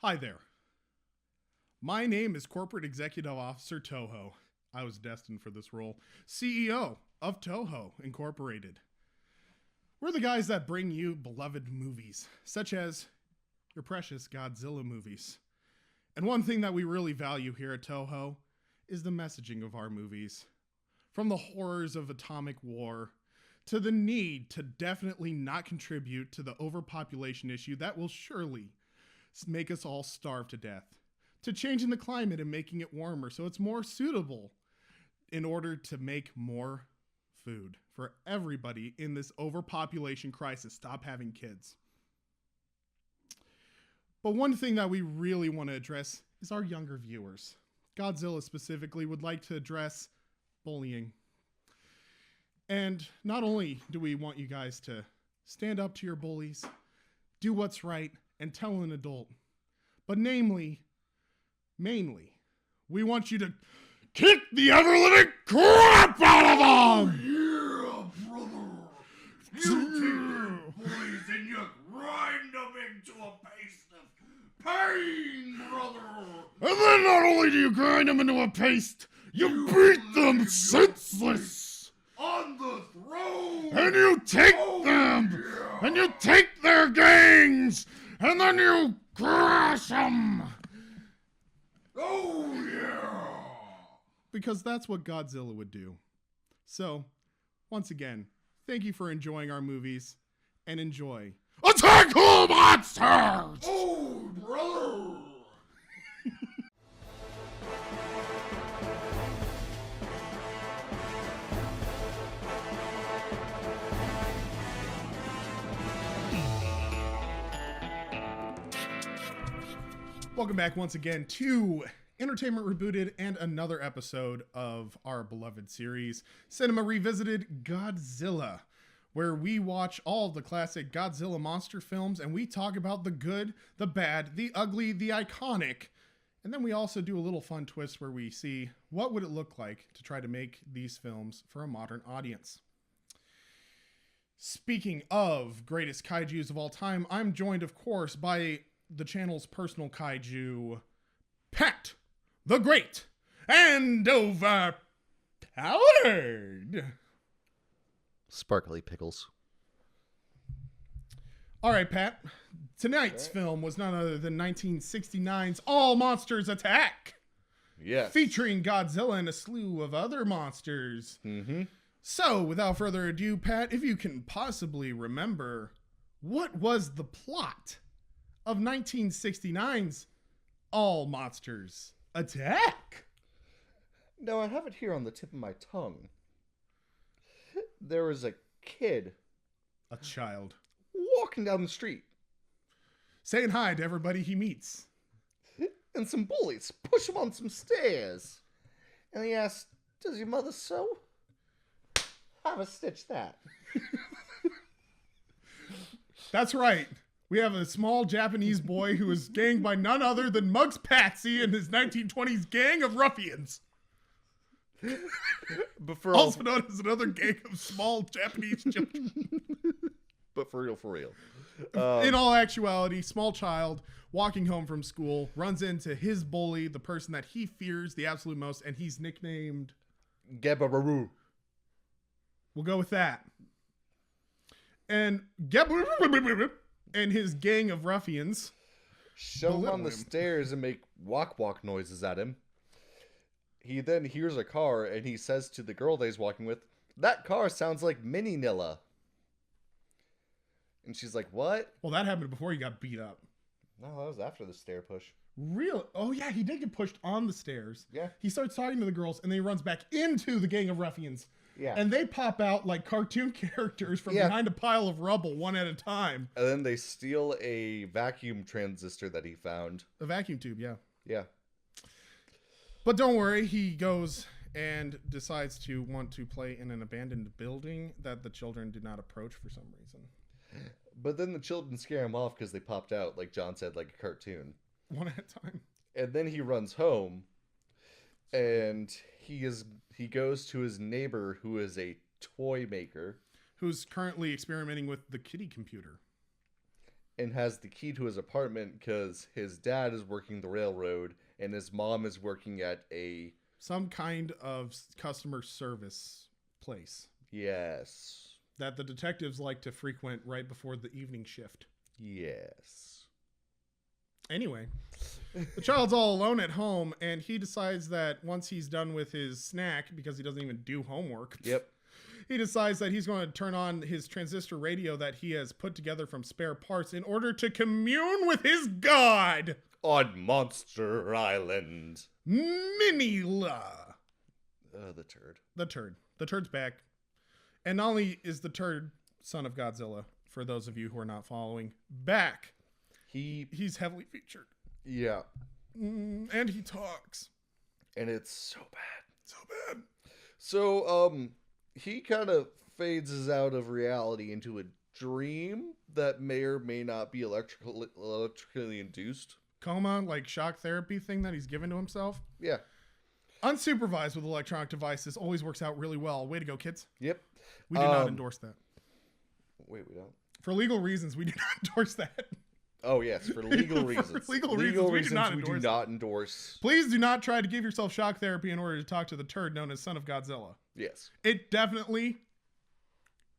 Hi there. My name is Corporate Executive Officer Toho. I was destined for this role. CEO of Toho Incorporated. We're the guys that bring you beloved movies, such as your precious Godzilla movies. And one thing that we really value here at Toho is the messaging of our movies. From the horrors of atomic war to the need to definitely not contribute to the overpopulation issue that will surely make us all starve to death, to changing the climate and making it warmer so it's more suitable in order to make more food for everybody in this overpopulation crisis. Stop having kids. But one thing that we really want to address is our younger viewers. Godzilla specifically would like to address bullying. And not only do we want you guys to stand up to your bullies, do what's right, and tell an adult, but mainly, we want you to kick the ever-living crap out of them! Oh, yeah, brother! You take your boys and you grind them into a paste of pain, brother! And then not only do you grind them into a paste, you beat them senseless! On the throne! And you take them! Yeah. And you take their gangs! And then you crush them! Oh, yeah! Because that's what Godzilla would do. So, once again, thank you for enjoying our movies, and enjoy Attack All Monsters! Oh, brother! Welcome back once again to Entertainment Rebooted and another episode of our beloved series, Cinema Revisited Godzilla, where we watch all of the classic Godzilla monster films and we talk about the good, the bad, the ugly, the iconic, and then we also do a little fun twist where we see what would it look like to try to make these films for a modern audience. Speaking of greatest kaijus of all time, I'm joined, of course, by the channel's personal kaiju, Pat the Great and Overpowered. Sparkly pickles. All right, Pat. Tonight's film was none other than 1969's All Monsters Attack. Yes. Featuring Godzilla and a slew of other monsters. Mm-hmm. So, without further ado, Pat, if you can possibly remember, what was the plot of 1969's All Monsters Attack? Now, I have it here on the tip of my tongue. There was a kid A child. walking down the street, Saying hi to everybody he meets. and some bullies push him on some stairs. And he asked, "Does your mother sew? Have a stitch that." That's right. We have a small Japanese boy who is ganged by none other than Muggs Patsy and his 1920s gang of ruffians. But for Also known as another gang of small Japanese children. But for real. In all actuality, small child walking home from school runs into his bully, the person that he fears the absolute most, and he's nicknamed... Gabara. We'll go with that. And and his gang of ruffians Shove him on belittle the him. stairs and make walk noises at him. He then hears a car and he says to the girl that he's walking with, "That car sounds like Minilla." And she's like, "What?" Well, that happened before he got beat up. No, that was after the stair push. Really? Oh, yeah, he did get pushed on the stairs. Yeah. He starts talking to the girls, and then he runs back into the gang of ruffians. Yeah. And they pop out like cartoon characters from behind a pile of rubble, one at a time. And then they steal a vacuum transistor that he found. A vacuum tube, yeah. Yeah. But don't worry, he goes and decides to want to play in an abandoned building that the children did not approach for some reason. But then the children scare him off because they popped out, like John said, like a cartoon. One at a time. And then he runs home, and he goes to his neighbor, who is a toy maker. Who's currently experimenting with the kitty computer. and has the key to his apartment because his dad is working the railroad and his mom is working at a... Some kind of customer service place Yes. that the detectives like to frequent right before the evening shift. Yes. Anyway, the child's all alone at home, and he decides that once he's done with his snack, because he doesn't even do homework, Yep. he decides that he's going to turn on his transistor radio that he has put together from spare parts in order to commune with his god, On Monster Island. Minilla. The turd. The turd. The turd's back. And not only is the turd, son of Godzilla, for those of you who are not following, back, he's heavily featured. Yeah. And he talks. And it's so bad. So bad. So, he kind of fades out of reality into a dream that may or may not be electrically induced. Coma, like shock therapy thing that he's given to himself. Yeah. Unsupervised with electronic devices always works out really well. Way to go, kids. Yep. We do not endorse that. Wait, we don't? For legal reasons, we do not endorse that. Oh, yes, for legal reasons. For legal reasons, we do not endorse. Please do not try to give yourself shock therapy in order to talk to the turd known as Son of Godzilla. Yes. It definitely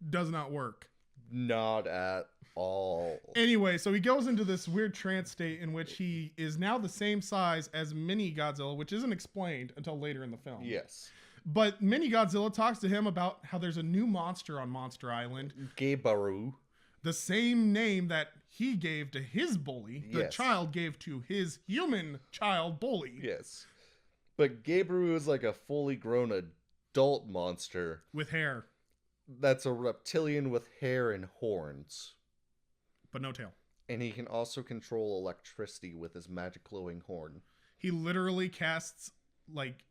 does not work. Not at all. Anyway, so he goes into this weird trance state in which he is now the same size as Mini Godzilla, which isn't explained until later in the film. Yes. But Mini Godzilla talks to him about how there's a new monster on Monster Island. Gabara. The same name that he gave to his bully, the child gave to his human child bully. Yes. But Gabara is like a fully grown adult monster. With hair. That's a reptilian with hair and horns. But no tail. And he can also control electricity with his magic glowing horn. He literally casts, like,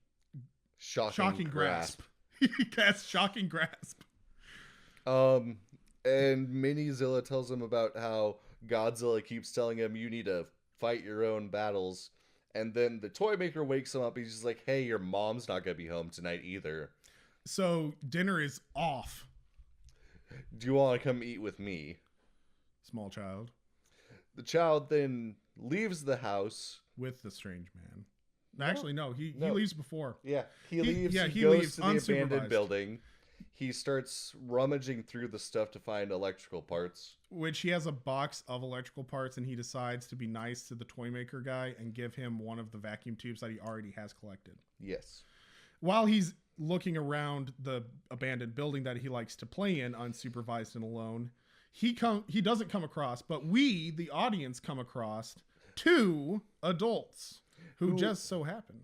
Shocking grasp. He casts Shocking Grasp. And Minizilla tells him about how Godzilla keeps telling him you need to fight your own battles. And then the toy maker wakes him up. He's just like, hey, your mom's not going to be home tonight either. So dinner is off. Do you want to come eat with me? Small child. The child then leaves the house. With the strange man. Actually, no. He leaves before. Yeah, he leaves. He goes leaves to the abandoned building. He starts rummaging through the stuff to find electrical parts. Which he has a box of electrical parts, and he decides to be nice to the toy maker guy and give him one of the vacuum tubes that he already has collected. Yes. While he's looking around the abandoned building that he likes to play in, unsupervised and alone, he doesn't come across, but we, the audience, come across two adults who just so happen.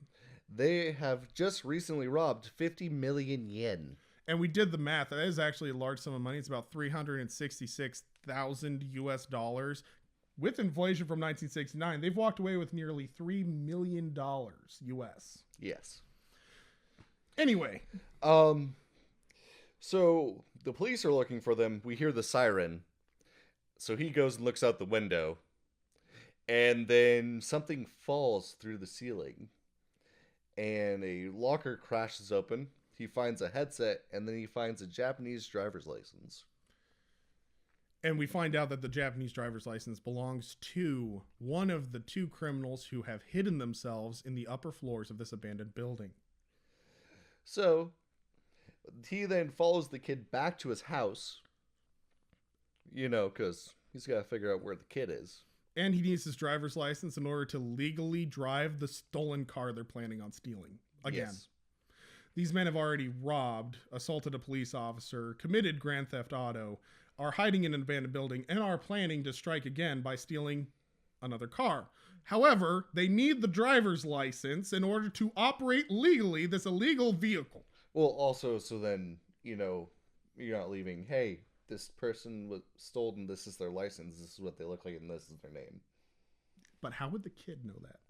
They have just recently robbed 50 million yen. And we did the math. That is actually a large sum of money. It's about $366,000 US dollars. With inflation from 1969, they've walked away with nearly $3 million US. Yes. Anyway. So the police are looking for them. We hear the siren. So he goes and looks out the window. And then something falls through the ceiling. And a locker crashes open. He finds a headset, and then he finds a Japanese driver's license. And we find out that the Japanese driver's license belongs to one of the two criminals who have hidden themselves in the upper floors of this abandoned building. So, he then follows the kid back to his house. You know, because he's got to figure out where the kid is. And he needs his driver's license in order to legally drive the stolen car they're planning on stealing. Again. Yes. These men have already robbed, assaulted a police officer, committed grand theft auto, are hiding in an abandoned building, and are planning to strike again by stealing another car. However, they need the driver's license in order to operate legally this illegal vehicle. Well, also, so then, you know, you're not leaving, hey, this person was stolen, this is their license, this is what they look like, and this is their name. But how would the kid know that?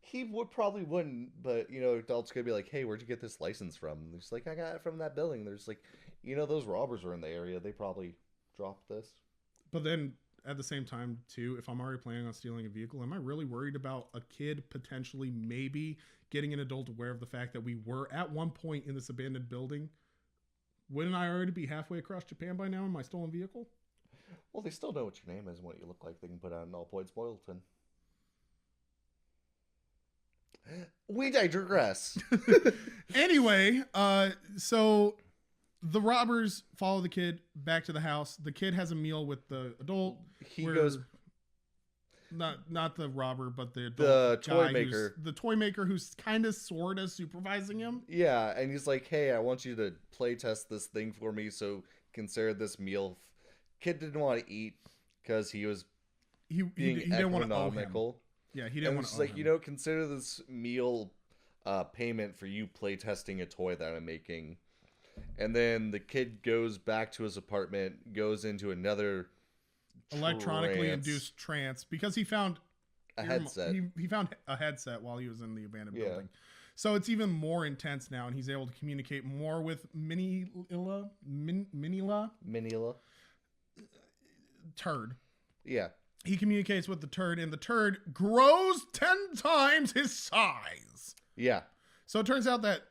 He probably wouldn't, but, you know, adults could be like, hey, where'd you get this license from? And he's like, I got it from that building. There's like, you know, those robbers were in the area. They probably dropped this. But then, at the same time, too, if I'm already planning on stealing a vehicle, am I really worried about a kid potentially maybe getting an adult aware of the fact that we were at one point in this abandoned building? Wouldn't I already be halfway across Japan by now in my stolen vehicle? Well, they still know what your name is and what you look like. They can put out an all points bulletin. We digress. Anyway, so the robbers follow the kid back to the house. The kid has a meal with the adult. He goes. Not the robber, but the toy maker. The toy maker who's kind of sort of supervising him. Yeah, and he's like, "Hey, I want you to play test this thing for me, so consider this meal." Kid didn't want to eat because he was being didn't want to owe him. economical. Yeah, he didn't want to. Like, consider this meal payment for you play testing a toy that I'm making. And then the kid goes back to his apartment, goes into another electronically induced trance because he found a headset. He found a headset while he was in the abandoned building. So it's even more intense now, and he's able to communicate more with Minilla. Turd. Yeah. He communicates with the turd, and the turd grows 10 times his size. Yeah. So it turns out that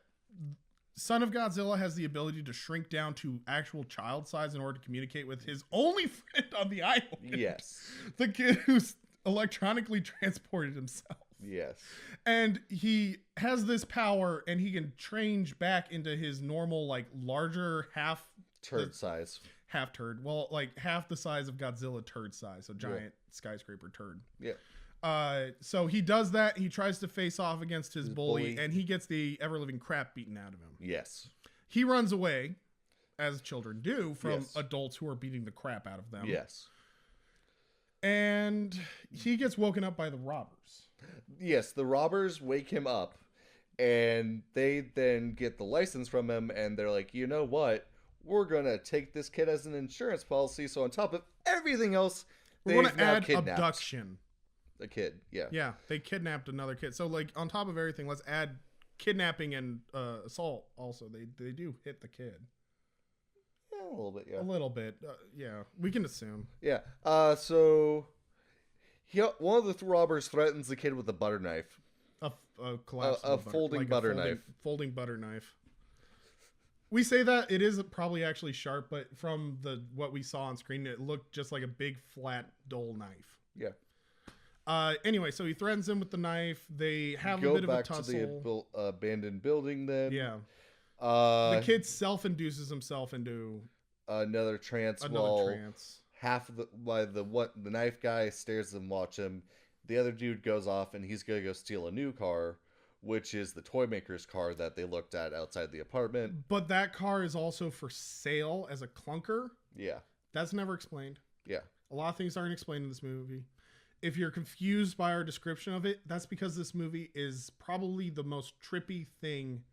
Son of Godzilla has the ability to shrink down to actual child size in order to communicate with his only friend on the island. Yes. The kid who's electronically transported himself. Yes. And he has this power, and he can change back into his normal, like, larger half size. Half turd. Well, like half the size of Godzilla turd size. So giant skyscraper turd. Yeah. So he does that. He tries to face off against his bully, and he gets the ever-living crap beaten out of him. Yes. He runs away, as children do, from adults who are beating the crap out of them. Yes. And he gets woken up by the robbers. Yes, the robbers wake him up, and they then get the license from him, and they're like, you know what? We're going to take this kid as an insurance policy, so on top of everything else, we're going to add abduction. A kid, yeah. Yeah, they kidnapped another kid. So, like, on top of everything, let's add kidnapping and assault also. They do hit the kid. Yeah, a little bit, yeah. A little bit, yeah. We can assume. Yeah, so one of the robbers threatens the kid with a butter knife. A folding butter knife. Folding butter knife. We say that it is probably actually sharp, but from what we saw on screen, it looked just like a big, flat, dull knife. Yeah. Anyway, so he threatens him with the knife. They have a bit of a tussle. Go back to the abandoned building then. Yeah. The kid self-induces himself into another trance. Half of the knife guy stares and watch him. The other dude goes off, and he's gonna go steal a new car, which is the toy maker's car that they looked at outside the apartment. But that car is also for sale as a clunker. Yeah. That's never explained. Yeah. A lot of things aren't explained in this movie. If you're confused by our description of it, that's because this movie is probably the most trippy thing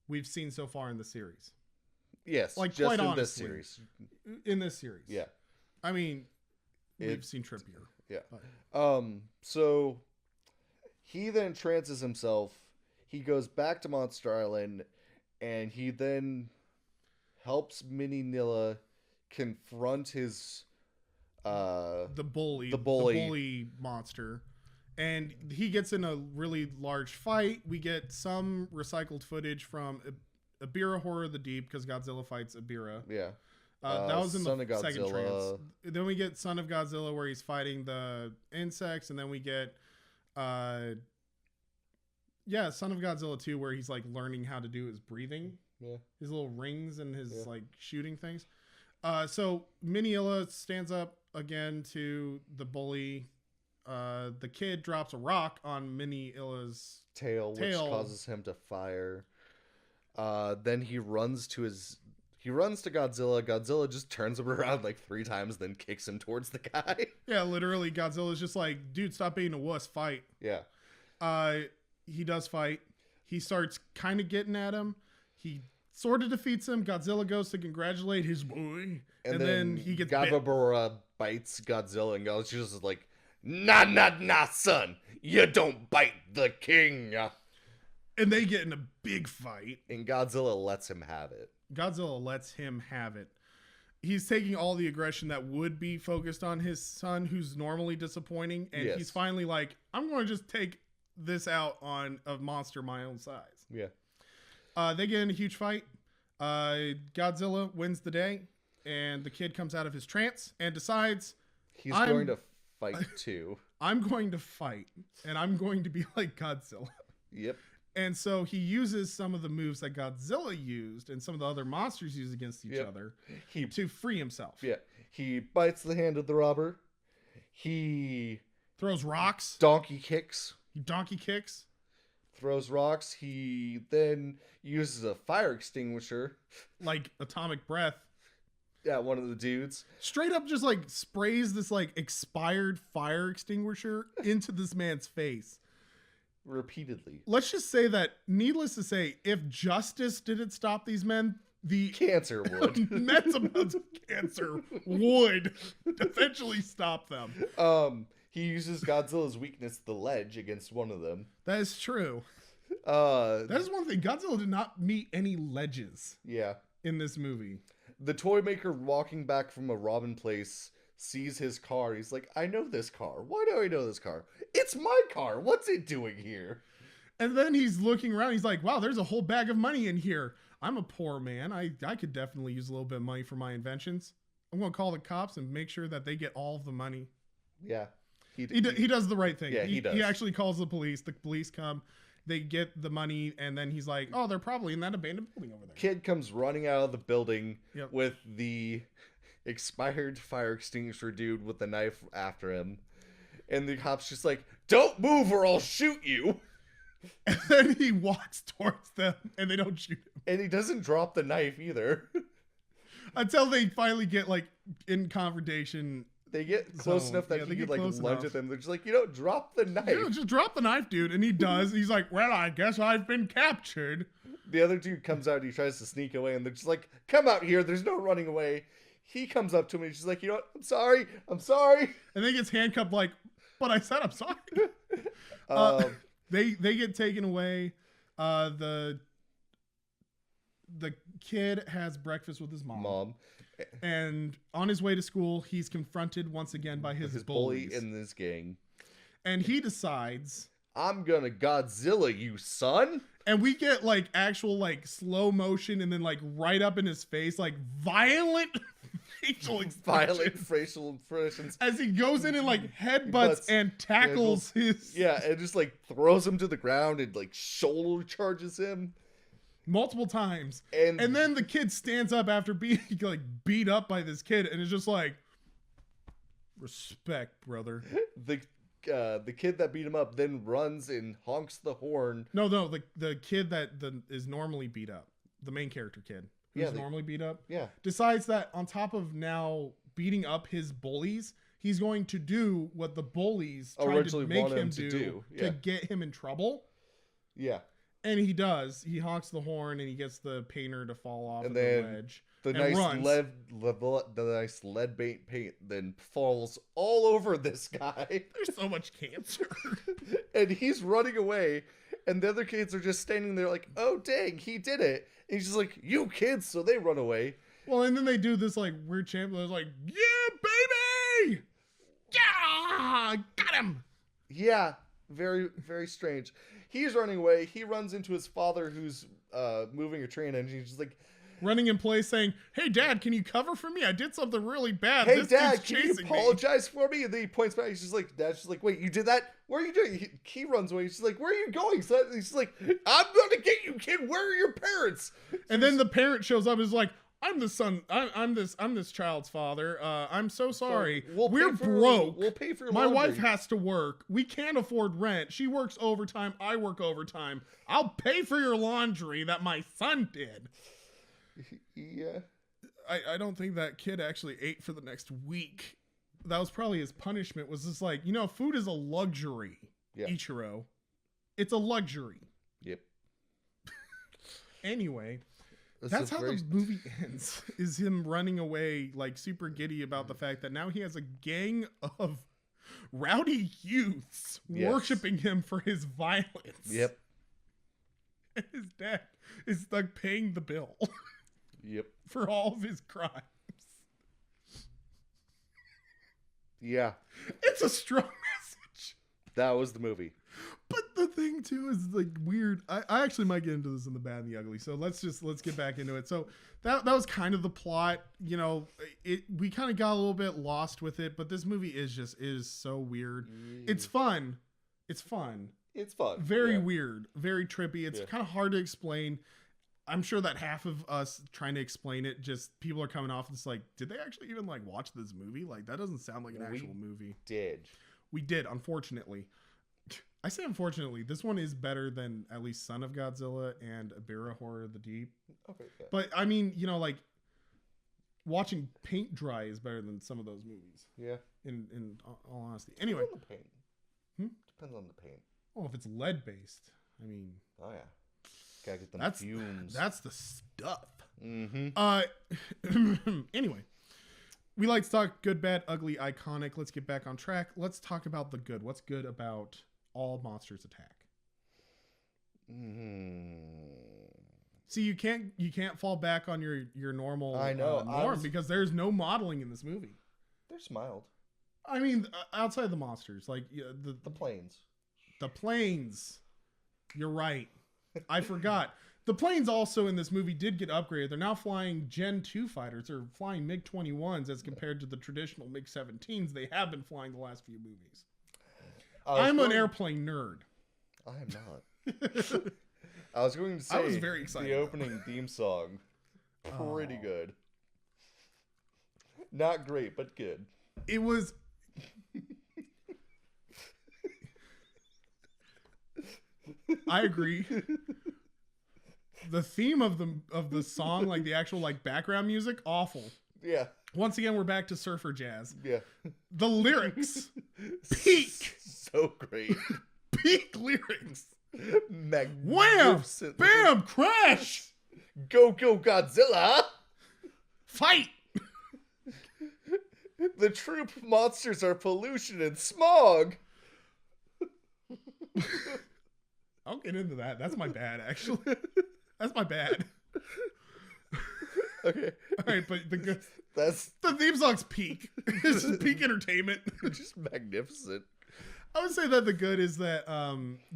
we've seen so far in the series. Yes, like just quite in honestly, this series. In this series. Yeah. I mean, we've seen trippier. Yeah. But. So he then trances himself. He goes back to Monster Island, and he then helps Minilla confront his the bully monster, and he gets in a really large fight. We get some recycled footage from Ibira Horror of the Deep because Godzilla fights Ibira. Yeah. That was in Son the of second Godzilla. trance. Then we get Son of Godzilla where he's fighting the insects, and then we get Son of Godzilla 2 where he's like learning how to do his breathing. Yeah. His little rings and his like shooting things. So Minilla stands up again to the bully. The kid drops a rock on Minilla's tail, which causes him to fire. Then he runs to Godzilla. Godzilla just turns him around like 3 times, then kicks him towards the guy. Yeah, literally, Godzilla's just like, dude, stop being a wuss, fight. Yeah. He does fight. He starts kind of getting at him. He sort of defeats him. Godzilla goes to congratulate his boy. And then he gets Gabara bites Godzilla, and Godzilla's just like, nah, son. You don't bite the king. And they get in a big fight. And Godzilla lets him have it. He's taking all the aggression that would be focused on his son, who's normally disappointing. And he's finally like, I'm going to just take this out on a monster my own size. Yeah. They get in a huge fight. Godzilla wins the day. and the kid comes out of his trance and decides He's going to fight too. I'm going to fight, and I'm going to be like Godzilla. Yep. And so he uses some of the moves that Godzilla used and some of the other monsters use against each other to free himself. Yeah. He bites the hand of the robber. He throws rocks. Donkey kicks. He donkey kicks. Throws rocks. He then uses a fire extinguisher. Like atomic breath. Yeah, one of the dudes. Straight up just like sprays this like expired fire extinguisher into this man's face. Repeatedly. Let's just say that, needless to say, if justice didn't stop these men, the cancer would. immense amounts of cancer would eventually stop them. He uses Godzilla's weakness, the ledge, against one of them. That is true. That is one thing. Godzilla did not meet any ledges. Yeah. In this movie. The toy maker walking back from a robbing place sees his car. He's like, I know this car. Why do I know this car? It's my car. What's it doing here? And then he's looking around. He's like, wow, there's a whole bag of money in here. I'm a poor man. I could definitely use a little bit of money for my inventions. I'm going to call the cops and make sure that they get all of the money. Yeah. He does the right thing. Yeah, he does. He actually calls the police. The police come. They get the money, and then he's like, oh, they're probably in that abandoned building over there. Kid comes running out of the building with the expired fire extinguisher dude with the knife after him. And the cop's just like, don't move or I'll shoot you. And then he walks towards them, and they don't shoot him. And he doesn't drop the knife either. Until they finally get, like, in confrontation. They get close enough that he could, like, lunge at them. They're just like, drop the knife. Yeah, just drop the knife, dude. And he does. He's like, well, I guess I've been captured. The other dude comes out, he tries to sneak away, and they're just like, come out here, there's no running away. He comes up to him, and he's just like, you know what, I'm sorry. And then he gets handcuffed like, but I said I'm sorry. They get taken away. The kid has breakfast with his mom. And on his way to school, he's confronted once again by his bully in this gang. And he decides, I'm gonna Godzilla you, son. And we get like actual like slow motion and then like right up in his face, like violent facial expressions as he goes in and like headbutts and tackles his and just like throws him to the ground and like shoulder charges him multiple times. And then the kid stands up after being like beat up by this kid and is just like, respect, brother. The kid that beat him up then runs and honks the horn. No, the kid that is normally beat up, the main character kid who's normally beat up, decides that on top of now beating up his bullies, he's going to do what the bullies tried to make him do to get him in trouble. Yeah. And he does. He honks the horn and he gets the painter to fall off the ledge. The nice lead paint then falls all over this guy. There's so much cancer. And he's running away, and the other kids are just standing there like, oh dang, he did it. And he's just like, you kids, so they run away. Well, and then they do this like weird chant that's like, yeah, baby! Yeah! Got him! Yeah, very, very strange. He's running away. He runs into his father who's moving a train engine. He's just like, running in place saying, hey, Dad, can you cover for me? I did something really bad. Hey, Dad, can you apologize for me? And then he points back. He's just like, Dad's just like, wait, you did that? What are you doing? He runs away. He's just like, where are you going, son? He's just like, I'm going to get you, kid. Where are your parents? And then the parent shows up and is like, I'm the son. I'm this child's father. I'm so sorry. We're broke. We'll pay for your My laundry. wife has to work. We can't afford rent. She works overtime. I work overtime. I'll pay for your laundry that my son did. Yeah. I don't think that kid actually ate for the next week. That was probably his punishment, was just like, food is a luxury, Ichiro. It's a luxury. Yep. Anyway, that's how the movie ends, is him running away like super giddy about the fact that now he has a gang of rowdy youths worshiping him for his violence. Yep. And his dad is like paying the bill. Yep. For all of his crimes. Yeah. It's a strong message. That was the movie. But the the thing too is like weird. I actually might get into this in the bad and the ugly. So let's get back into it. So that was kind of the plot. You know, we kind of got a little bit lost with it, but this movie is so weird. It's fun. It's fun. It's fun. Very weird. Very trippy. It's kind of hard to explain. I'm sure that half of us trying to explain it, just people are coming off this like, did they actually even like watch this movie? Like that doesn't sound like an actual movie. We did, unfortunately. I say unfortunately, this one is better than at least Son of Godzilla and Ibira Horror of the Deep. Okay. Yeah. But I mean, you know, like watching paint dry is better than some of those movies. Yeah. In all honesty. Anyway. Depends on the paint. Depends on the paint. Oh, if it's lead based, I mean. Oh yeah. Gotta get them fumes. That's the stuff. Mm-hmm. Anyway. We like to talk good, bad, ugly, iconic. Let's get back on track. Let's talk about the good. What's good about all monsters attack? See, you can't fall back on your normal norm because there's no modeling in this movie. There's mild. I mean, outside the monsters, like the planes. The planes. You're right. I forgot. The planes also in this movie did get upgraded. They're now flying Gen 2 fighters. They're flying MiG-21s as compared to the traditional MiG-17s they have been flying the last few movies. I'm an airplane nerd. I am not. I was going to say I was very excited. The opening theme song. Pretty good. Not great, but good. It was... I agree. The theme of the song, like the actual like background music, awful. Yeah. Once again, we're back to surfer jazz. Yeah. The lyrics, peak. So great. Peak lyrics. Magnificent. Wham! Bam! Crash! Go Godzilla! Fight! The troop monsters are pollution and smog. I'll get into that. That's my bad, actually. That's my bad. Okay. All right, but that's the theme song's peak. This is peak entertainment. Just magnificent. I would say that the good is that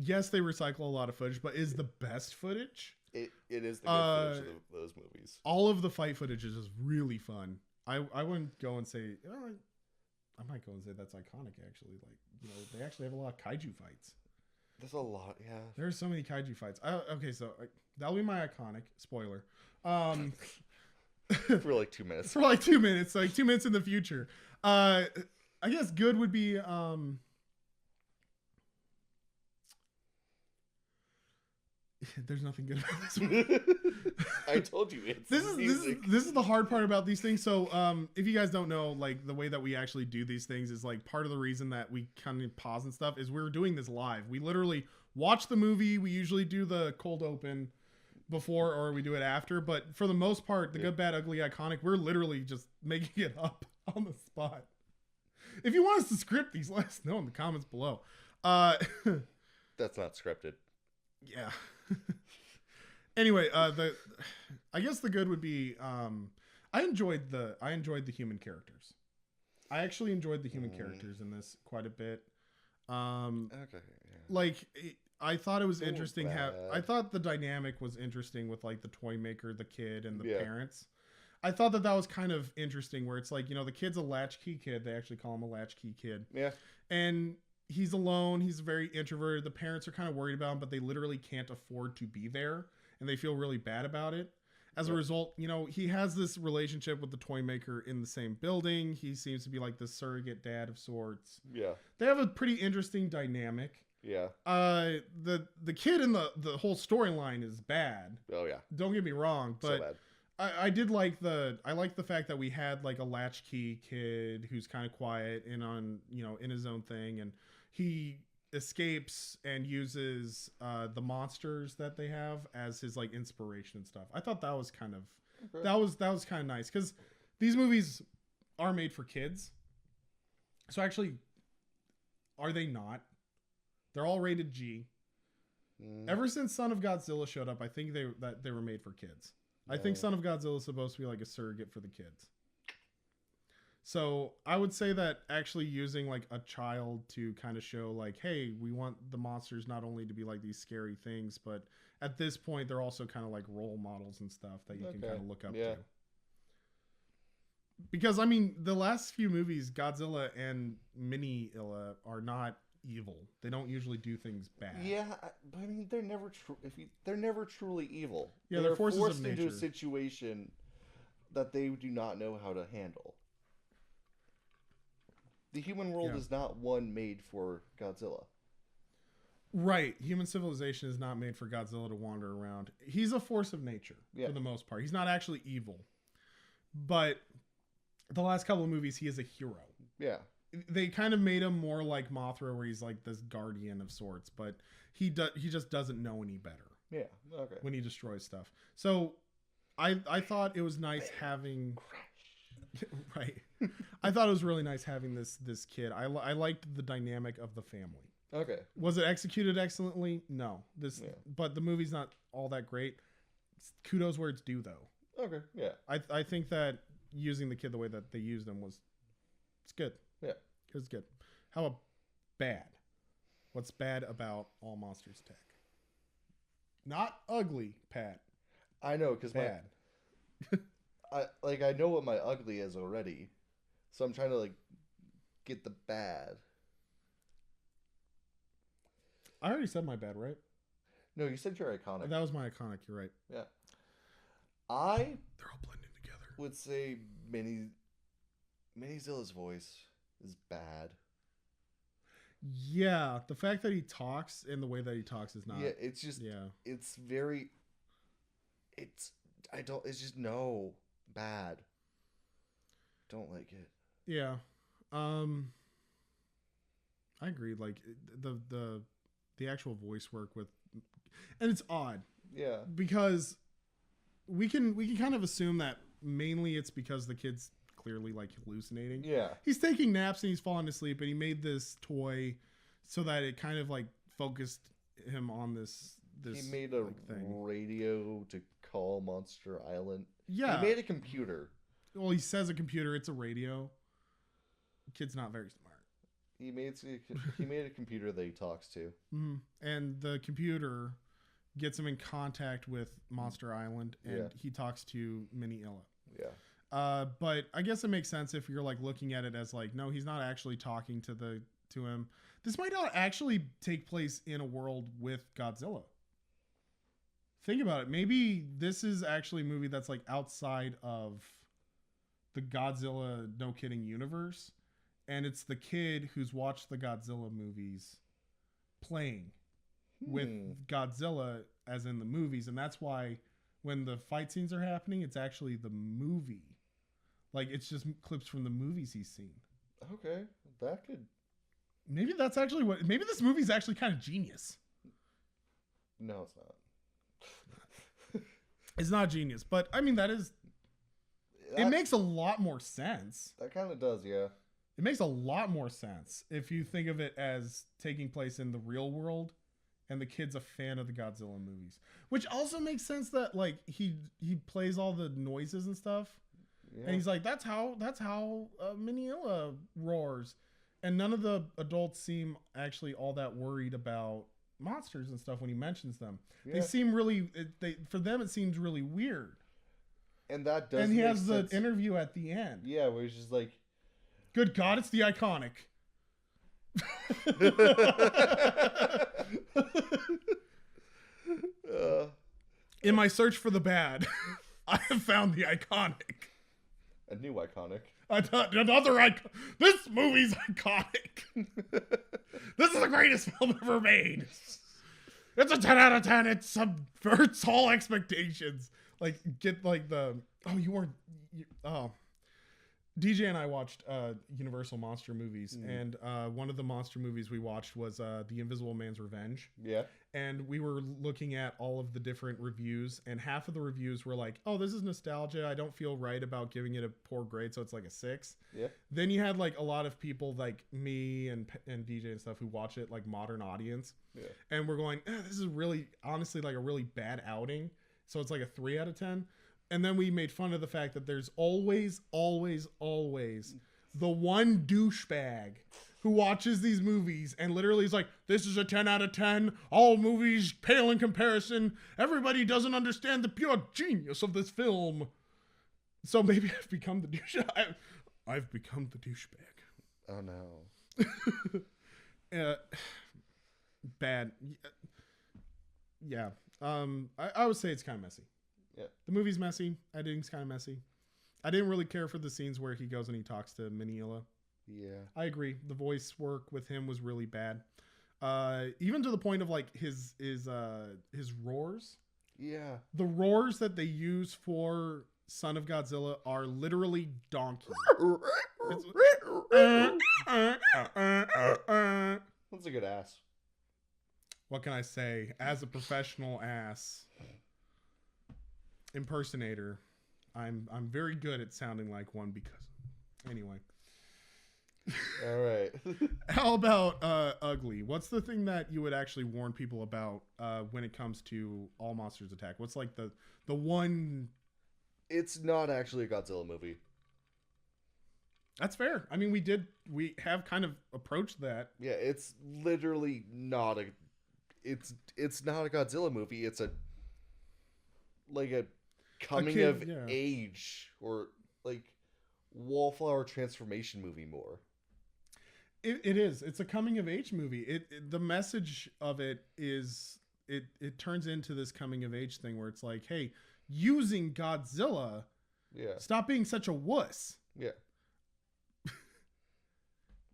yes, they recycle a lot of footage, but is the best footage. It is the good footage of those movies. All of the fight footage is just really fun. I wouldn't go and say I might go and say that's iconic actually. Like, you know, they actually have a lot of kaiju fights. There's a lot, yeah. There's so many kaiju fights. Okay, so that'll be my iconic. Spoiler. For like 2 minutes. For like 2 minutes. Like 2 minutes in the future. I guess good would be... There's nothing good about this movie. I told you this is the hard part about these things. So if you guys don't know, like the way that we actually do these things is like part of the reason that we kind of pause and stuff is we're doing this live. We literally watch the movie. We usually do the cold open before or we do it after, but for the most part, the good, bad, ugly, iconic, we're literally just making it up on the spot. If you want us to script these, let us know in the comments below. That's not scripted. Yeah. Anyway, I guess the good would be I enjoyed the human characters. I actually enjoyed the human characters in this quite a bit. Okay. Yeah. Like I thought it was interesting I thought the dynamic was interesting with like the toy maker, the kid, and the parents. I thought that was kind of interesting where it's like, you know, the kid's a latchkey kid. They actually call him a latchkey kid. Yeah. And he's alone. He's very introverted. The parents are kind of worried about him, but they literally can't afford to be there. And they feel really bad about it. As a result, you know, he has this relationship with the toy maker in the same building. He seems to be like the surrogate dad of sorts. Yeah. They have a pretty interesting dynamic. Yeah. The kid in the whole storyline is bad. Oh yeah. Don't get me wrong, but so bad. I did like the fact that we had like a latchkey kid who's kind of quiet and on, you know, in his own thing, and he escapes and uses the monsters that they have as his like inspiration and stuff. I thought that was kind of that was kind of nice because these movies are made for kids. So actually, are they not? They're all rated G. Ever since Son of Godzilla showed up, I think they were made for kids. I think Son of Godzilla is supposed to be like a surrogate for the kids. So I would say that actually using like a child to kind of show like, hey, we want the monsters not only to be like these scary things, but at this point they're also kind of like role models and stuff that you can kind of look up to. Because I mean, the last few movies, Godzilla and Minilla are not evil. They don't usually do things bad. Yeah, but I mean, they're never they're never truly evil. Yeah, they're forces forced of nature. into a situation that they do not know how to handle. The human world is not one made for Godzilla. Right. Human civilization is not made for Godzilla to wander around. He's a force of nature for the most part. He's not actually evil. But the last couple of movies, he is a hero. Yeah. They kind of made him more like Mothra, where he's like this guardian of sorts, but he just doesn't know any better. Yeah. Okay. When he destroys stuff. So I thought it was nice having... Right. I thought it was really nice having this kid. I liked the dynamic of the family. Okay. Was it executed excellently? No. But the movie's not all that great. Kudos where it's due, though. Okay. Yeah. I think that using the kid the way that they used him it's good. Yeah. It was good. How about bad? What's bad about All Monsters Tech? Not ugly, Pat. I know, because bad. I know what my ugly is already, so I'm trying to get the bad. I already said my bad, right? No, you said your iconic. That was my iconic. You're right. Yeah. They're all blending together. Would say Minizilla's voice is bad. Yeah, the fact that he talks and the way that he talks is not. Yeah, it's just. Yeah. It's very. It's just no. Bad. Don't like it. Yeah. I agree. Like the actual voice work with, and it's odd. Yeah. Because we can kind of assume that mainly it's because the kid's clearly hallucinating. Yeah. He's taking naps and he's falling asleep, and he made this toy so that it kind of focused him on this. He made a radio to call Monster Island. Yeah. He made a computer. Well, he says a computer. It's a radio. The kid's not very smart. He made a computer that he talks to. Mm-hmm. And the computer gets him in contact with Monster Island, and he talks to Minilla. Yeah. But I guess it makes sense if you're looking at it as no, he's not actually talking to him. This might not actually take place in a world with Godzilla. Think about it. Maybe this is actually a movie that's outside of the Godzilla No Kidding universe. And it's the kid who's watched the Godzilla movies playing with Godzilla as in the movies. And that's why when the fight scenes are happening, it's actually the movie. It's just clips from the movies he's seen. Okay. That could... Maybe that's actually what... Maybe this movie's actually kind of genius. No, it's not. It's not genius, but I mean it makes a lot more sense. That kind of does, yeah. It makes a lot more sense if you think of it as taking place in the real world, and the kid's a fan of the Godzilla movies, which also makes sense that he plays all the noises and stuff, and he's that's how Minilla roars, and none of the adults seem actually all that worried about monsters and stuff when he mentions them. Yeah. They seem really for them it seems really weird. And that does. And he has the interview at the end. Yeah, where he's just good God, it's the iconic. In my search for the bad, I have found the iconic. A new iconic. Another icon. This movie's iconic. This is the greatest film ever made. It's a 10 out of 10. It subverts all expectations. Get the... Oh, you weren't... DJ and I watched Universal Monster movies, and one of the monster movies we watched was The Invisible Man's Revenge. Yeah. And we were looking at all of the different reviews, and half of the reviews were oh, this is nostalgia. I don't feel right about giving it a poor grade, so it's a 6. Yeah. Then you had a lot of people me and DJ and stuff who watch it modern audience. Yeah. And we're going, this is really, honestly, a really bad outing. So it's a 3 out of 10. And then we made fun of the fact that there's always the one douchebag who watches these movies and literally is like, this is a 10 out of 10. All movies pale in comparison. Everybody doesn't understand the pure genius of this film. So maybe I've become the douchebag. I've become the douchebag. Oh no. Bad. Yeah. I would say it's kind of messy. Yeah. The movie's messy. Editing's kind of messy. I didn't really care for the scenes where he goes and he talks to Minilla. Yeah. I agree. The voice work with him was really bad. Even to the point of like his roars. Yeah. The roars that they use for Son of Godzilla are literally donkey. That's a good ass. What can I say? As a professional ass impersonator, I'm very good at sounding like one because anyway. All right. How about ugly? What's the thing that you would actually warn people about when it comes to All Monsters Attack? What's like the one? It's not actually a Godzilla movie. That's fair. I mean, we have kind of approached that. Yeah, it's literally not a. It's not a Godzilla movie. It's a coming of age or like wallflower transformation movie more. It is. It's a coming of age movie. The message of it is it turns into this coming of age thing where it's like, hey, using Godzilla, stop being such a wuss. Yeah.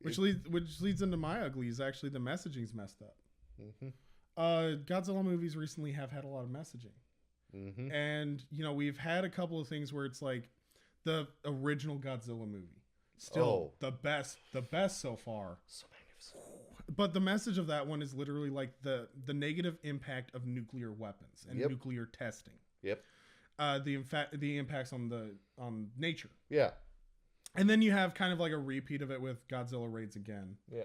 Which leads into my ugly is actually the messaging's messed up. Mm-hmm. Godzilla movies recently have had a lot of messaging. Mm-hmm. And, we've had a couple of things where it's like the original Godzilla movie. Still the best so far. So magnificent. But the message of that one is literally like the negative impact of nuclear weapons and nuclear testing. Yep. The impacts on nature. Yeah. And then you have kind of like a repeat of it with Godzilla Raids Again. Yeah.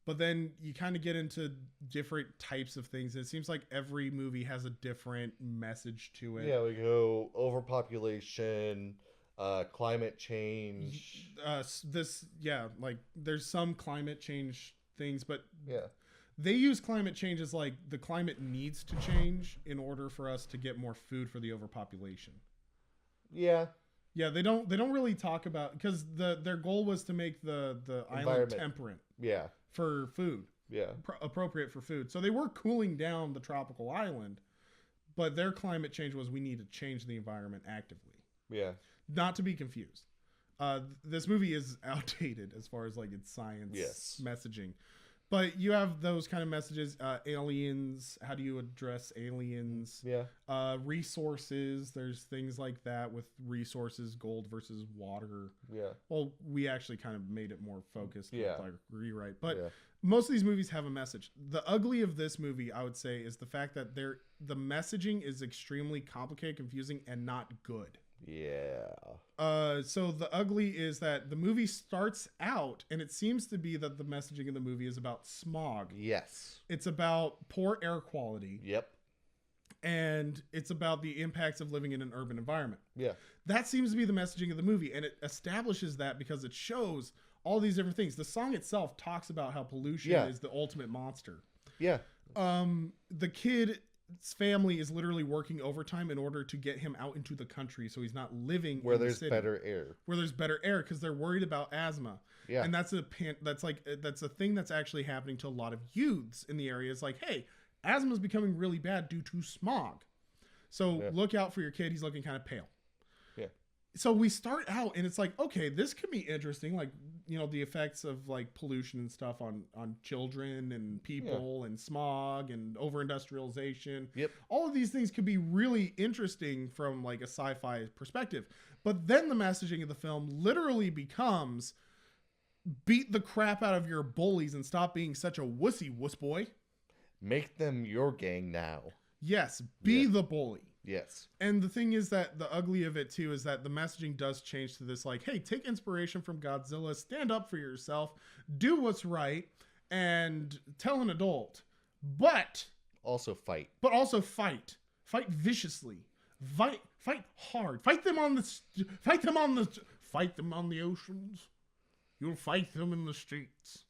But then you kind of get into different types of things. It seems like every movie has a different message to it. Yeah, we go overpopulation, climate change. Like there's some climate change things, but yeah, they use climate change as like the climate needs to change in order for us to get more food for the overpopulation. Yeah. Yeah, they don't really talk about because their goal was to make the island temperate. Yeah. For food. Yeah. Appropriate for food. So they were cooling down the tropical island, but their climate change was we need to change the environment actively. Yeah. Not to be confused. This movie is outdated as far as like its science messaging. But you have those kind of messages, aliens, how do you address aliens? Yeah. Resources, there's things like that with resources, gold versus water. Yeah. Well, we actually kind of made it more focused with like rewrite. But Yeah. most of these movies have a message. The ugly of this movie, I would say, is the fact that the messaging is extremely complicated, confusing, and not good. Yeah. So the ugly is that the movie starts out, and it seems to be that the messaging of the movie is about smog. Yes. It's about poor air quality. Yep. And it's about the impacts of living in an urban environment. Yeah. That seems to be the messaging of the movie, and it establishes that because it shows all these different things. The song itself talks about how pollution is the ultimate monster. Yeah. The kid's family is literally working overtime in order to get him out into the country so he's not living where in there's the city, better air. Where there's better air because they're worried about asthma. Yeah. And that's a thing that's actually happening to a lot of youths in the area. It's like, hey, asthma is becoming really bad due to smog. So look out for your kid. He's looking kind of pale. Yeah. So we start out and it's like, okay, this could be interesting. Like, the effects of like pollution and stuff on children and people and smog and over industrialization. Yep. All of these things could be really interesting from like a sci-fi perspective. But then the messaging of the film literally becomes beat the crap out of your bullies and stop being such a wussy wuss boy. Make them your gang now. Yes, be the bully. Yes. And the thing is that the ugly of it too is that the messaging does change to this like, hey, take inspiration from Godzilla, stand up for yourself, do what's right, and tell an adult. But also fight. But also fight. Fight viciously. Fight hard. Fight them on the oceans. You'll fight them in the streets.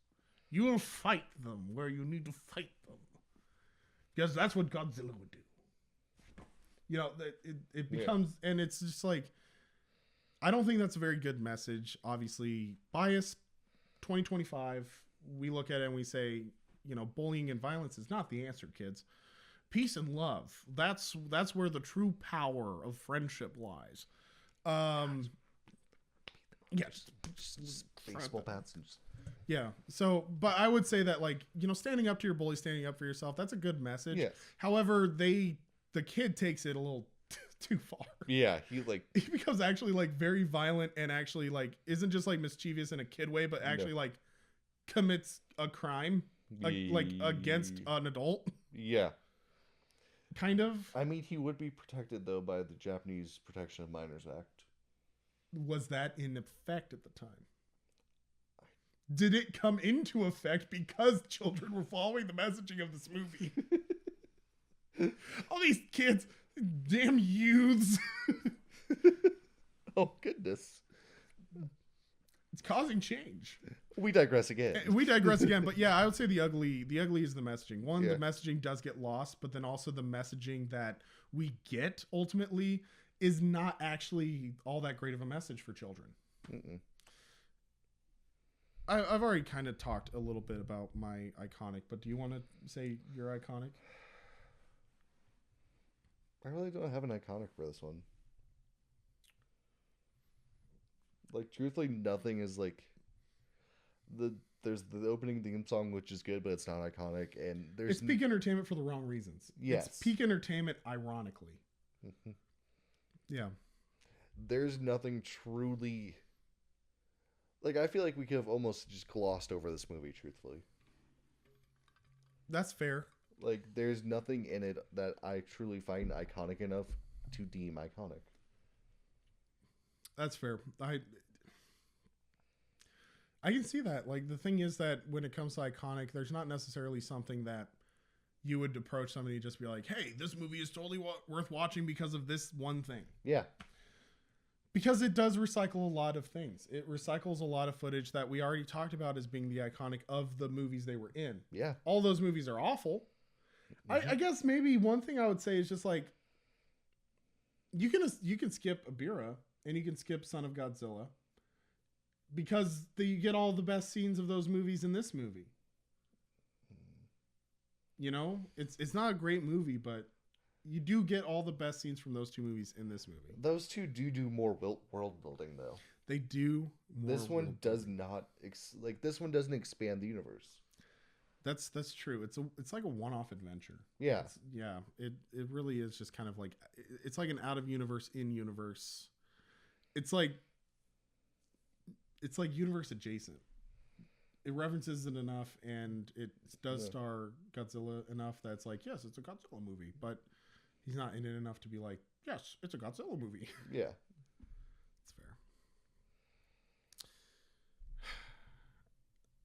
You will fight them where you need to fight them. Because that's what Godzilla would do. You know, it becomes, and it's just like, I don't think that's a very good message. Obviously, bias, 2025, we look at it and we say, you know, bullying and violence is not the answer, kids. Peace and love. That's where the true power of friendship lies. Just baseball bats and just... Yeah. So, but I would say that, like, you know, standing up to your bully, standing up for yourself, that's a good message. Yes. However, the kid takes it a little too far. Yeah, he becomes actually like very violent and actually like isn't just like mischievous in a kid way, but actually like commits a crime like against an adult. Yeah. Kind of. I mean, he would be protected though by the Japanese Protection of Minors Act. Was that in effect at the time? Did it come into effect because children were following the messaging of this movie? All these kids, damn youths. Oh, goodness. It's causing change. We digress again. But yeah, I would say the ugly is the messaging. One, the messaging does get lost, but then also the messaging that we get ultimately is not actually all that great of a message for children. Mm-mm. I've already kind of talked a little bit about my iconic, but do you want to say your iconic? I really don't have an iconic for this one. Like, truthfully, nothing is like there's the opening theme song, which is good, but it's not iconic, and it's peak entertainment for the wrong reasons. Yes, it's peak entertainment, ironically. Mm-hmm. Yeah, there's nothing truly. Like, I feel like we could have almost just glossed over this movie, truthfully. That's fair. Like, there's nothing in it that I truly find iconic enough to deem iconic. That's fair. I can see that. Like, the thing is that when it comes to iconic, there's not necessarily something that you would approach somebody and just be like, hey, this movie is totally worth watching because of this one thing. Yeah. Because it does recycle a lot of things. It recycles a lot of footage that we already talked about as being the iconic of the movies they were in. Yeah. All those movies are awful. Mm-hmm. I guess maybe one thing I would say is just like, you can skip Abira and you can skip Son of Godzilla because you get all the best scenes of those movies in this movie. You know, it's not a great movie, but you do get all the best scenes from those two movies in this movie. Those two do more world building, though. They do. This one does not. This one doesn't expand the universe. That's true. It's like a one-off adventure. Yeah. It really is just kind of like, it's like an out of universe, in universe. It's like universe adjacent. It references it enough, and it does star Godzilla enough that it's like, yes, it's a Godzilla movie, but he's not in it enough to be like, yes, it's a Godzilla movie. Yeah. It's fair.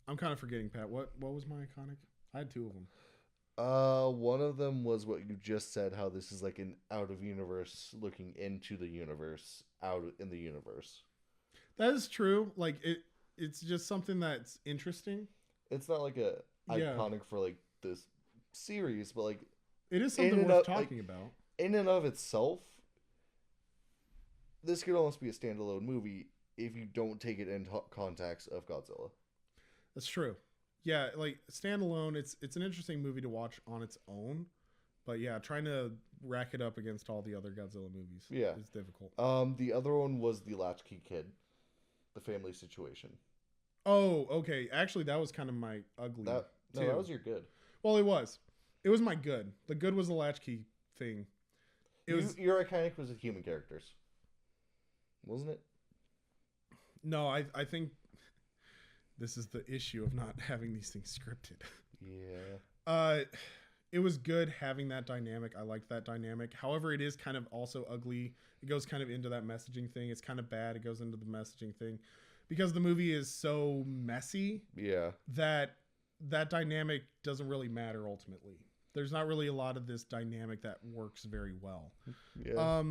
I'm kind of forgetting, Pat. What was my iconic? I had two of them. One of them was what you just said, how this is like an out of universe looking into the universe, out in the universe. That is true. Like, it's just something that's interesting. It's not like a iconic for like this series, but like it is something worth talking about. In and of itself, this could almost be a standalone movie if you don't take it in context of Godzilla. That's true. Yeah, like standalone, it's an interesting movie to watch on its own, but yeah, trying to rack it up against all the other Godzilla movies is difficult. The other one was The Latchkey Kid, The Family Situation. Oh, okay. Actually, that was kind of my ugly. That was your good. Well, it was. It was my good. The good was the Latchkey thing. Your iconic was the human characters, wasn't it? No, I think this is the issue of not having these things scripted. Yeah. It was good having that dynamic. I liked that dynamic. However, it is kind of also ugly. It goes kind of into that messaging thing. It's kind of bad. It goes into the messaging thing because the movie is so messy. Yeah. That dynamic doesn't really matter ultimately. There's not really a lot of this dynamic that works very well. Yeah.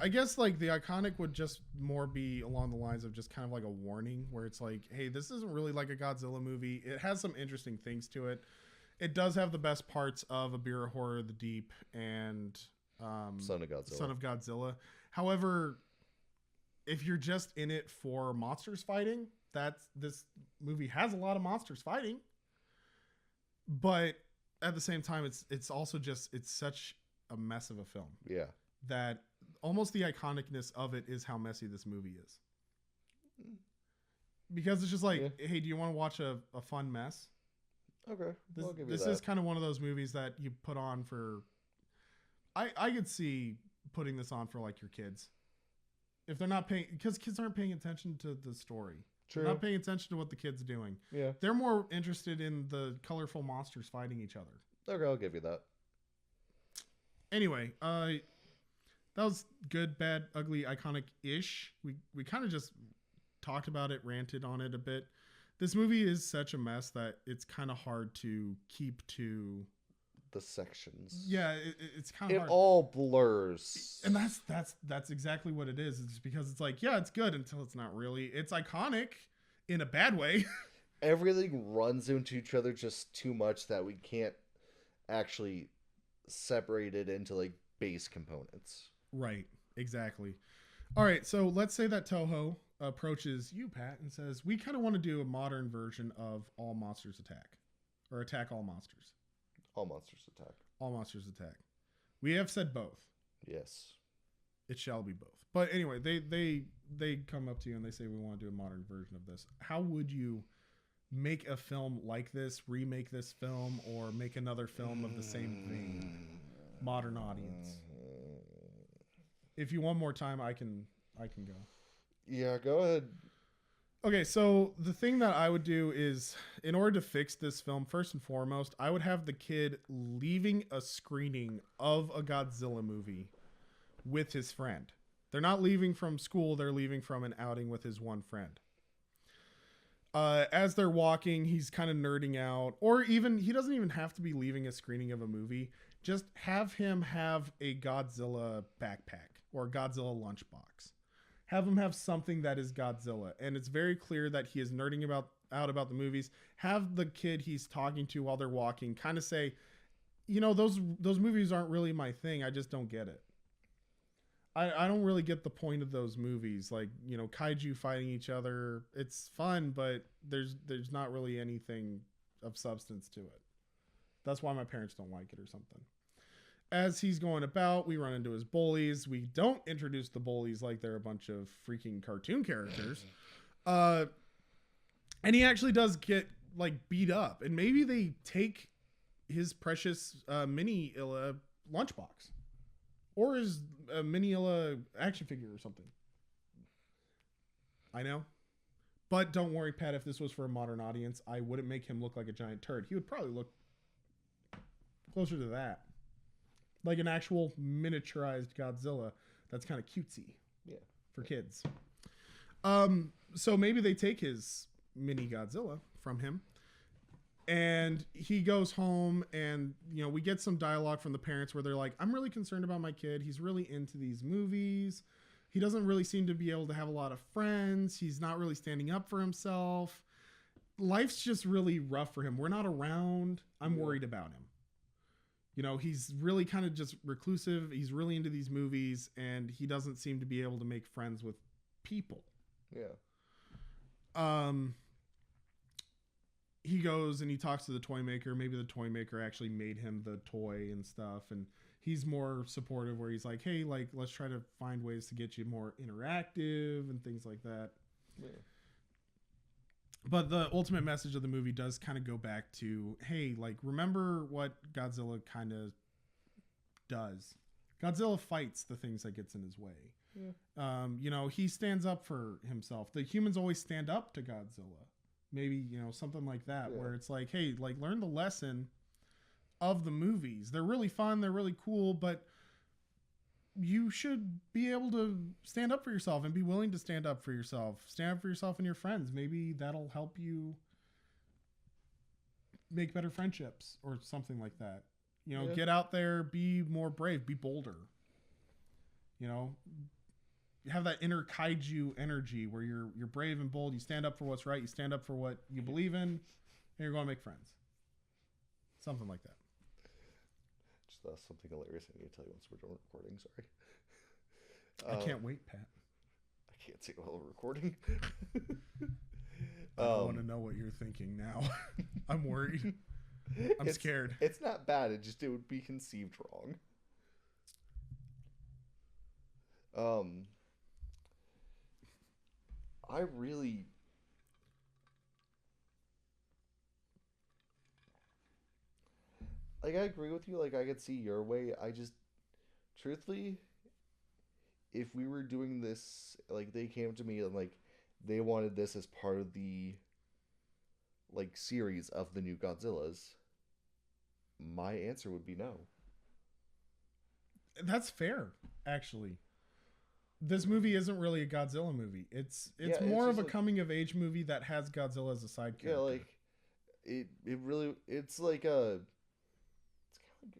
I guess like the iconic would just more be along the lines of just kind of like a warning where it's like, hey, this isn't really like a Godzilla movie. It has some interesting things to it. It does have the best parts of A Beer Horror of the Deep and Son of Godzilla. Son of Godzilla. However, if you're just in it for monsters fighting, this movie has a lot of monsters fighting. But at the same time, it's also just it's such a mess of a film. Yeah. That almost the iconicness of it is how messy this movie is. Because it's just like, hey, do you want to watch a fun mess? Okay. I'll give you This that. is kind of one of those movies that you put on for... I could see putting this on for like your kids. If they're not paying... Because kids aren't paying attention to the story. True. They're not paying attention to what the kid's doing. Yeah. They're more interested in the colorful monsters fighting each other. Okay, I'll give you that. Anyway, that was good, bad, ugly, iconic-ish. We kind of just talked about it, ranted on it a bit. This movie is such a mess that it's kind of hard to keep to the sections. Yeah, it's kind of hard. It all blurs. And that's exactly what it is. It's because it's like, yeah, it's good until it's not really. It's iconic in a bad way. Everything runs into each other just too much that we can't actually separate it into like base components. Right, exactly. All right, so let's say that Toho approaches you, Pat, and says, we kind of want to do a modern version of All Monsters Attack. Or Attack All Monsters. All Monsters Attack. All Monsters Attack. We have said both. Yes. It shall be both. But anyway, they come up to you and they say, we want to do a modern version of this. How would you make a film like this, remake this film, or make another film of the same vein? Modern audience. If you want more time, I can go. Yeah, go ahead. Okay, so the thing that I would do is, in order to fix this film, first and foremost, I would have the kid leaving a screening of a Godzilla movie with his friend. They're not leaving from school, they're leaving from an outing with his one friend. As they're walking, he's kind of nerding out, or even, he doesn't even have to be leaving a screening of a movie. Just have him have a Godzilla backpack or a Godzilla lunchbox. Have him have something that is Godzilla. And it's very clear that he is nerding out about the movies. Have the kid he's talking to while they're walking kind of say, you know, those movies aren't really my thing. I just don't get it. I don't really get the point of those movies. Like, you know, kaiju fighting each other. It's fun, but there's not really anything of substance to it. That's why my parents don't like it or something. As he's going about, we run into his bullies. We don't introduce the bullies like they're a bunch of freaking cartoon characters. And he actually does get like beat up. And maybe they take his precious Minilla lunchbox. Or his Minilla action figure or something. I know. But don't worry, Pat, if this was for a modern audience, I wouldn't make him look like a giant turd. He would probably look closer to that. Like an actual miniaturized Godzilla that's kind of cutesy. Yeah. For kids. So maybe they take his mini Godzilla from him. And he goes home and, you know, we get some dialogue from the parents where they're like, I'm really concerned about my kid. He's really into these movies. He doesn't really seem to be able to have a lot of friends. He's not really standing up for himself. Life's just really rough for him. We're not around. I'm worried about him. You know, he's really kind of just reclusive. He's really into these movies and he doesn't seem to be able to make friends with people. Yeah. He goes and he talks to the toy maker. Maybe the toy maker actually made him the toy and stuff. And he's more supportive where he's like, hey, like, let's try to find ways to get you more interactive and things like that. Yeah. But the ultimate message of the movie does kind of go back to, hey, like, remember what Godzilla kind of does. Godzilla fights the things that gets in his way. Yeah. You know, he stands up for himself. The humans always stand up to Godzilla. Maybe, you know, something like that, where it's like, hey, like, learn the lesson of the movies. They're really fun. They're really cool, but you should be able to stand up for yourself and be willing to stand up for yourself. Stand up for yourself and your friends. Maybe that'll help you make better friendships or something like that. You know, get out there, be more brave, be bolder. You know, you have that inner kaiju energy where you're brave and bold. You stand up for what's right. You stand up for what you believe in, and you're going to make friends. Something like that. Just something hilarious I need to tell you once we're done recording. Sorry. I can't wait, Pat. I can't see while we're recording. I want to know what you're thinking now. I'm worried. I'm scared. It's not bad. It would be conceived wrong. I really like, I agree with you. Like, I could see your way. I just, truthfully, if we were doing this, like, they came to me and, like, they wanted this as part of the, like, series of the new Godzillas, my answer would be no. That's fair, actually. This movie isn't really a Godzilla movie. It's more of a coming of age movie that has Godzilla as a side character. Yeah, like it really, it's like a, it's kind of like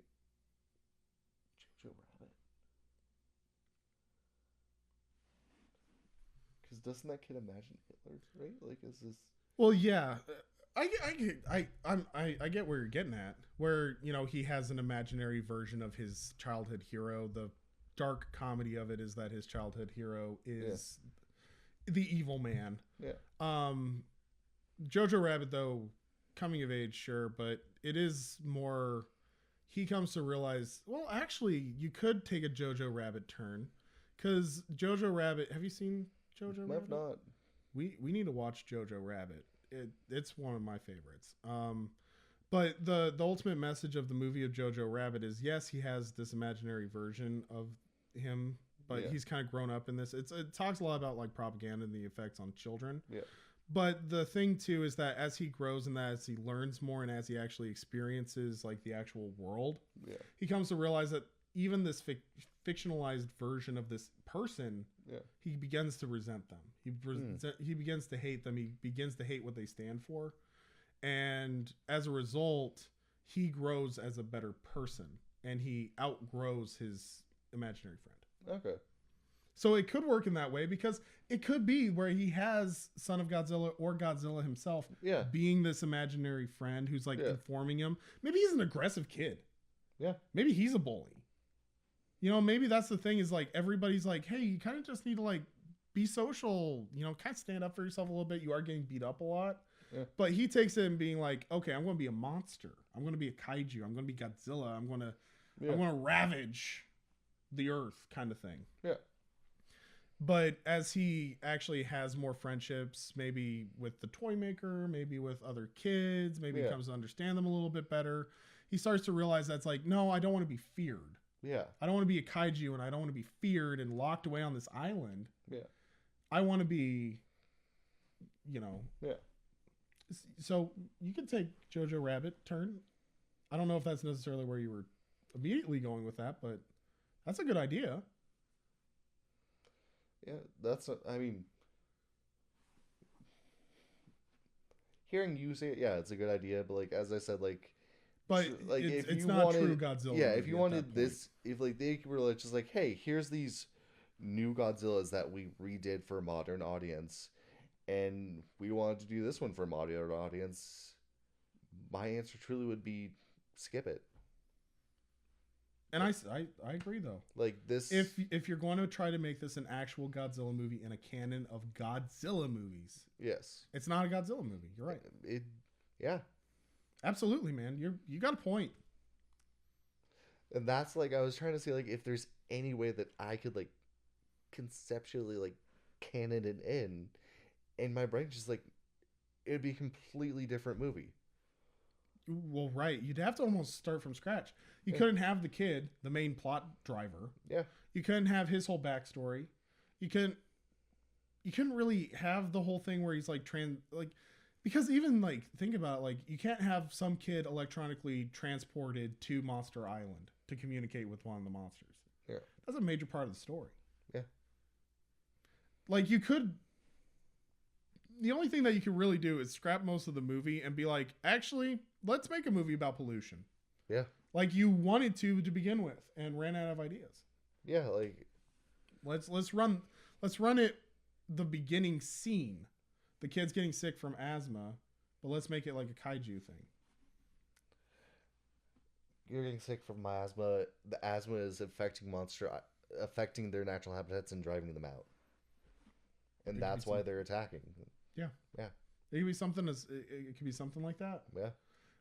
Jojo Rabbit. Because doesn't that kid imagine Hitler, right? Like, is this? Well, yeah. I get where you're getting at. Where, you know, he has an imaginary version of his childhood hero. The dark comedy of it is that his childhood hero is the evil man. Yeah. Jojo Rabbit, though, coming of age, sure, but it is more. He comes to realize, well, actually, you could take a Jojo Rabbit turn, because Jojo Rabbit. Have you seen Jojo Rabbit? I've not. We need to watch Jojo Rabbit. It's one of my favorites. But the ultimate message of the movie of Jojo Rabbit is, yes, he has this imaginary version of him, but he's kind of grown up in this. It talks a lot about, like, propaganda and the effects on children. Yeah. But the thing too is that as he grows and as he learns more and as he actually experiences, like, the actual world, he comes to realize that even this fictionalized version of this person, he begins to resent them. He begins to hate them. He begins to hate what they stand for. And as a result, he grows as a better person and he outgrows his imaginary friend. Okay. So it could work in that way, because it could be where he has Son of Godzilla or Godzilla himself being this imaginary friend who's, like, informing him. Maybe he's an aggressive kid. Yeah. Maybe he's a bully. You know, maybe that's the thing, is, like, everybody's like, hey, you kind of just need to, like, be social, you know, kind of stand up for yourself a little bit. You are getting beat up a lot. Yeah. But he takes it and being like, okay, I'm going to be a monster. I'm going to be a kaiju. I'm going to be Godzilla. I'm going to ravage the earth, kind of thing. Yeah. But as he actually has more friendships, maybe with the toy maker, maybe with other kids, maybe he comes to understand them a little bit better, he starts to realize that's like, no, I don't want to be feared. Yeah. I don't want to be a kaiju, and I don't want to be feared and locked away on this island. Yeah. I want to be, you know. Yeah. So you could take Jojo Rabbit turn. I don't know if that's necessarily where you were immediately going with that, but that's a good idea. Yeah, I mean, hearing you say it, it's a good idea, but, like, as I said, like, but like, it's not true Godzilla. Yeah, if you wanted this, if, like, they were, like, just like, hey, here's these new Godzillas that we redid for a modern audience, and we wanted to do this one for a modern audience, my answer truly would be skip it. And I agree, though. Like, this, if you're going to try to make this an actual Godzilla movie in a canon of Godzilla movies, it's not a Godzilla movie. You're right. Absolutely, man. You got a point. And that's, like, I was trying to say, like, if there's any way that I could, like, conceptually, like, canon it in, and my brain just, like, it'd be a completely different movie. Well, right. You'd have to almost start from scratch. You couldn't have the kid, the main plot driver. Yeah. You couldn't have his whole backstory. You couldn't really have the whole thing where he's, like, because even, like, think about it, like, you can't have some kid electronically transported to Monster Island to communicate with one of the monsters. Yeah. That's a major part of the story. Yeah. Like, the only thing that you can really do is scrap most of the movie and be like, actually, let's make a movie about pollution. Yeah. Like you wanted to begin with and ran out of ideas. Yeah, like, Let's run it the beginning scene. The kid's getting sick from asthma, but let's make it like a kaiju thing. You're getting sick from asthma. The asthma is affecting their natural habitats and driving them out. And that's why they're attacking. Yeah. Yeah. It could be something it could be something like that. Yeah.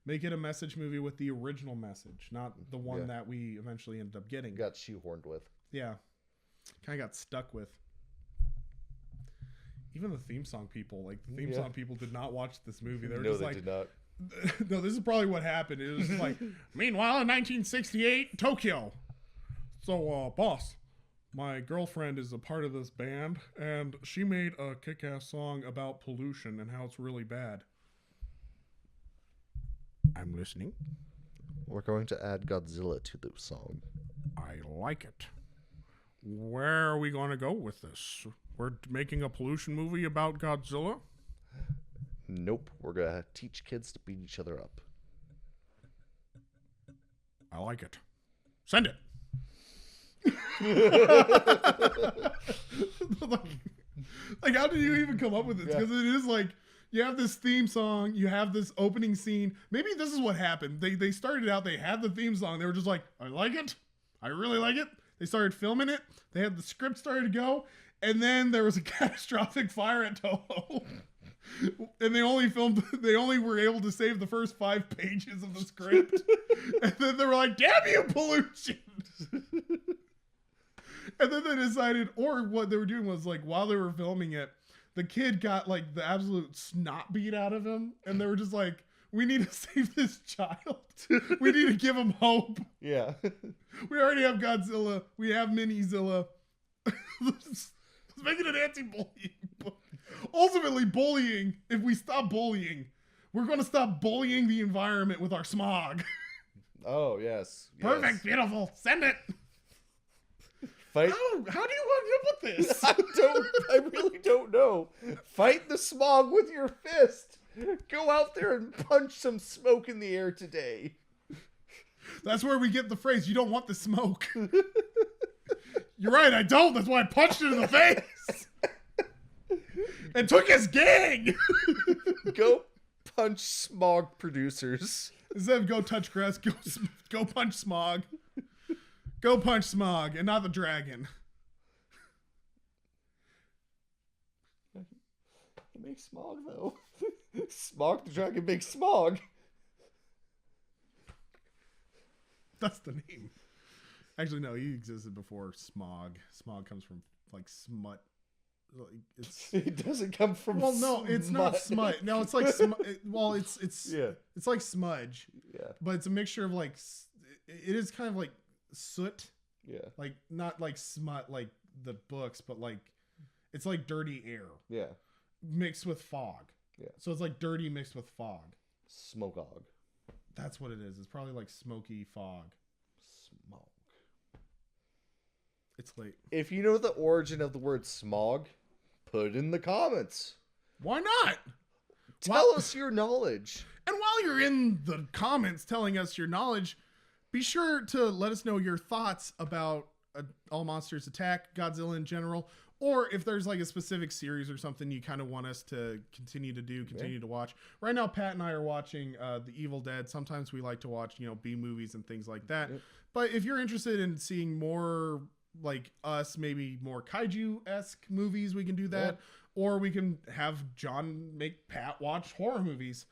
Make it a message movie with the original message, not the one that we eventually ended up getting. Got shoehorned with. Yeah. Kind of got stuck with. Even the theme song people, the theme song people did not watch this movie. They were just like, did not. No, this is probably what happened. It was like, meanwhile, in 1968, Tokyo. So, boss, my girlfriend is a part of this band, and she made a kick-ass song about pollution and how it's really bad. I'm listening. We're going to add Godzilla to the song. I like it. Where are we going to go with this? We're making a pollution movie about Godzilla? Nope. We're going to teach kids to beat each other up. I like it. Send it. like, how did you even come up with this? Because it is like, you have this theme song, you have this opening scene. Maybe this is what happened. They started out, they had the theme song. They were just like, I like it. I really like it. They started filming it. They had the script started to go. And then there was a catastrophic fire at Toho. And they only were able to save the first 5 pages of the script. And then they were like, damn you, pollution. And then they decided, or what they were doing was like, while they were filming it, the kid got like the absolute snot beat out of him. And they were just like, we need to save this child. We need to give him hope. Yeah. We already have Godzilla. We have Minizilla. Let's make it an anti-bullying book. Ultimately, bullying, if we stop bullying, we're going to stop bullying the environment with our smog. Oh, yes. Perfect, beautiful. Send it. Fight. How do you want to put this? I really don't know. Fight the smog with your fist. Go out there and punch some smoke in the air today. That's where we get the phrase, you don't want the smoke. You're right, I don't. That's why I punched it in the face. And took his gang. Go punch smog producers. Instead of go touch grass, go punch smog. Go punch smog and not the dragon. It makes smog, though. Smog the dragon makes smog. That's the name. Actually, no, he existed before smog. Smog comes from, like, smut. It doesn't come from Well, no, it's not smut. No, it's like, yeah. It's like smudge. Yeah. But it's a mixture of, like, it is kind of like soot. Yeah. Like, not like smut, like the books, but like, it's like dirty air. Yeah. Mixed with fog. Yeah. So it's like dirty mixed with fog. Smogog. That's what it is. It's probably like smoky fog. Smog. It's late. If you know the origin of the word smog, put it in the comments. Why not? Tell us your knowledge. And while you're in the comments telling us your knowledge, be sure to let us know your thoughts about All Monsters Attack, Godzilla in general, or if there's like a specific series or something you kind of want us to continue to watch. Right now, Pat and I are watching The Evil Dead. Sometimes we like to watch, B movies and things like that. Yep. But if you're interested in seeing more like us, maybe more kaiju-esque movies, we can do that. Yep. Or we can have John make Pat watch horror movies.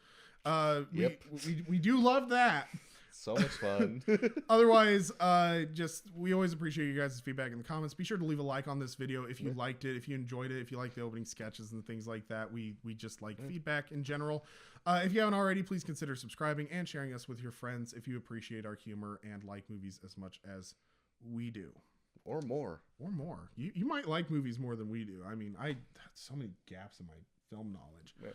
We do love that. So much fun. Otherwise, we always appreciate you guys' feedback in the comments. Be sure to leave a like on this video if you liked it, if you enjoyed it, if you like the opening sketches and things like that. We just like feedback in general. If you haven't already, please consider subscribing and sharing us with your friends if you appreciate our humor and like movies as much as we do. Or more. You might like movies more than we do. I mean, I have so many gaps in my film knowledge. Yeah.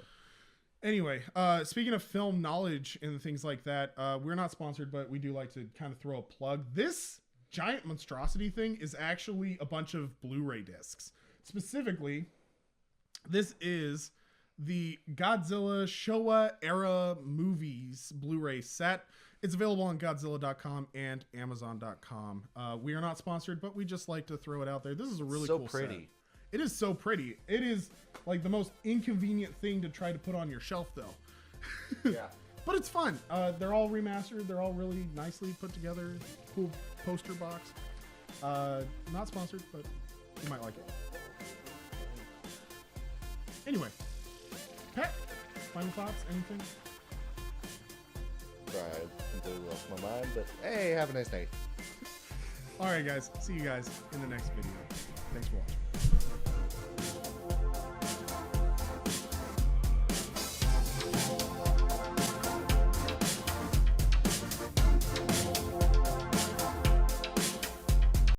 Anyway, speaking of film knowledge and things like that, we're not sponsored, but we do like to kind of throw a plug. This giant monstrosity thing is actually a bunch of Blu-ray discs. Specifically, this is the Godzilla Showa era movies Blu-ray set. It's available on Godzilla.com and Amazon.com. We are not sponsored, but we just like to throw it out there. This is a really So cool pretty. set. It is so pretty. It is like the most inconvenient thing to try to put on your shelf, though. Yeah. But it's fun. They're all remastered. They're all really nicely put together. Cool poster box. Not sponsored, but you might like it. Anyway, Pat, final thoughts? Anything? Sorry, I completely lost my mind, but hey, have a nice night. All right, guys. See you guys in the next video. Thanks for watching.